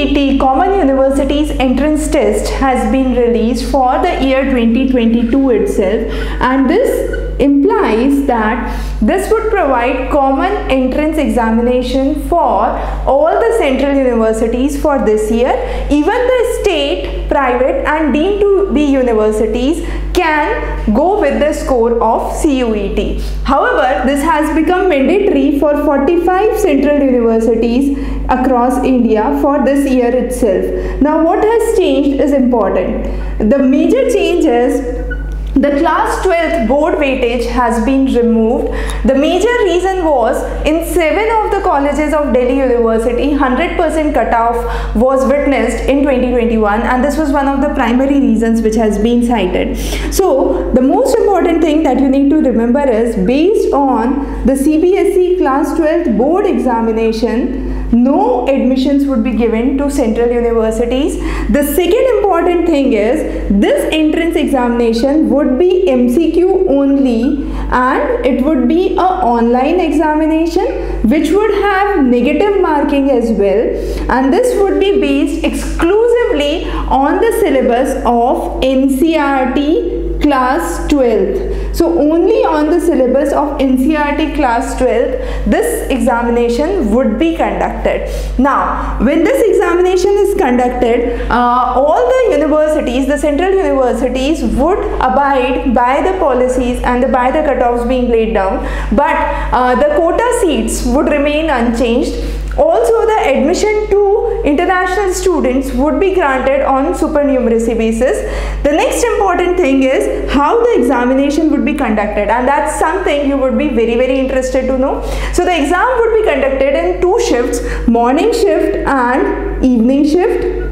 CUET Common Universities Entrance Test has been released for the year 2022 itself, and this implies that this would provide common entrance examination for all the central universities for this year. Even the state, private and deemed to be universities can go with the score of CUET. However, this has become mandatory for 45 central universities across India for this year itself. Now, what has changed is important. The major change is the class 12th board weightage has been removed. The major reason was in 7 of the colleges of Delhi University, 100% cutoff was witnessed in 2021, and this was one of the primary reasons which has been cited. So the most important thing that you need to remember is, based on the CBSE class 12th board examination, no admissions would be given to central universities. The second important thing is, this entrance examination would be MCQ only, and it would be an online examination which would have negative marking as well, and this would be based exclusively on the syllabus of NCERT class 12th. So only on the syllabus of NCERT class 12th this examination would be conducted. Now, when this examination is conducted, all the universities, the central universities, would abide by the policies and by the cutoffs being laid down, but the quota seats would remain unchanged. Also, the admission to international students would be granted on supernumeracy basis. The next important thing is how the examination would be conducted, and that's something you would be very interested to know. So the exam would be conducted in 2 shifts, morning shift and evening shift.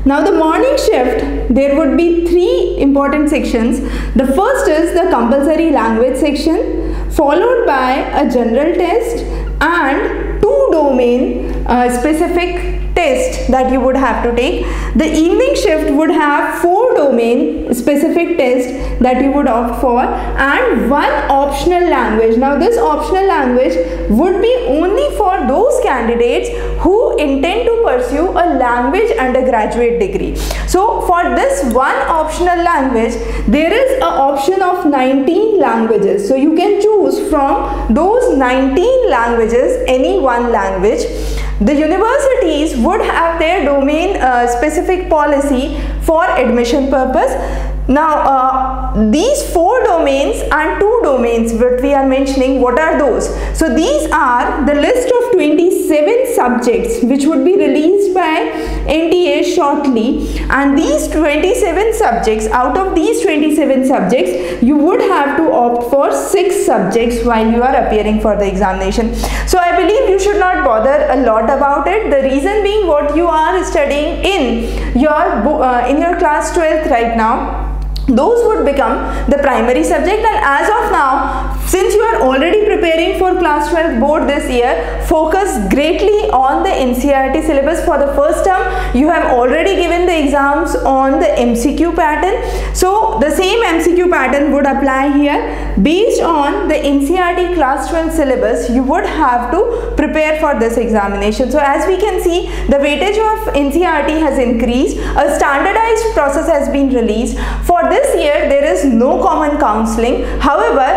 Now, the morning shift, there would be 3 important sections. The first is the compulsory language section, followed by a general test and 2 domain specific test that you would have to take. The evening shift would have 4 domain specific tests that you would opt for, and 1 optional language. Now, this optional language would be only for those candidates who intend to pursue a language undergraduate degree. So for this 1 optional language, there is an option of 19 languages. So you can choose from those 19 languages any one language. The universities would have their domain specific policy for admission purpose. Now, these 4 domains and 2 domains that we are mentioning, what are those? So these are the list of 27 subjects which would be released by NTA shortly, and these 27 subjects, out of these 27 subjects, you would have to opt for 6 subjects while you are appearing for the examination. So I believe you should not bother a lot about it. The reason being, what you are studying in your class 12th right now, those would become the primary subject, and as of now, since you are already preparing for class 12 board this year, focus greatly on the NCERT syllabus. For the first term, you have already given the exams on the MCQ pattern, so the same MCQ pattern would apply here. Based on the NCERT class 12 syllabus, you would have to prepare for this examination. So as we can see, the weightage of NCERT has increased. A standardized process has been released. For this year, there is no common counseling. However,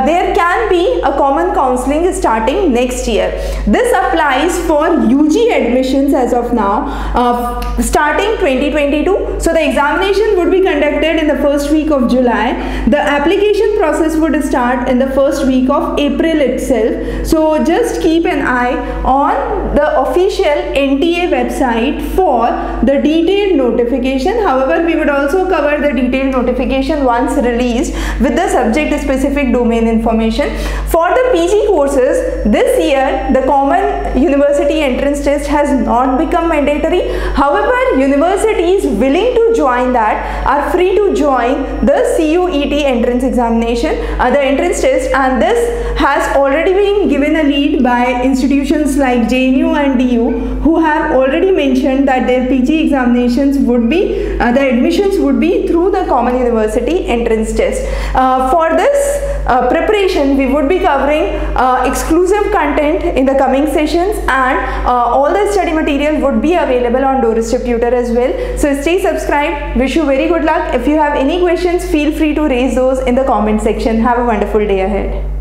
there can be a common counseling starting next year. This applies for UG admissions as of now, starting 2022. So the examination would be conducted in the first week of July. The application process would start in the first week of April itself. So just keep an eye on the official NTA website for the detailed notification. However, we would also cover the detailed notification once released with the subject specific domain information. For the PG courses, this year the common university entrance test has not become mandatory. However, universities willing to join that are free to join the CUET entrance examination, the entrance test, and this has already been given a lead by institutions like JNU and DU, who have already mentioned mentioned that their PG examinations would be, the admissions would be through the Common University Entrance Test. For this preparation, we would be covering exclusive content in the coming sessions, and all the study material would be available on Doorstep Tutor as well. So stay subscribed. Wish you very good luck. If you have any questions, feel free to raise those in the comment section. Have a wonderful day ahead.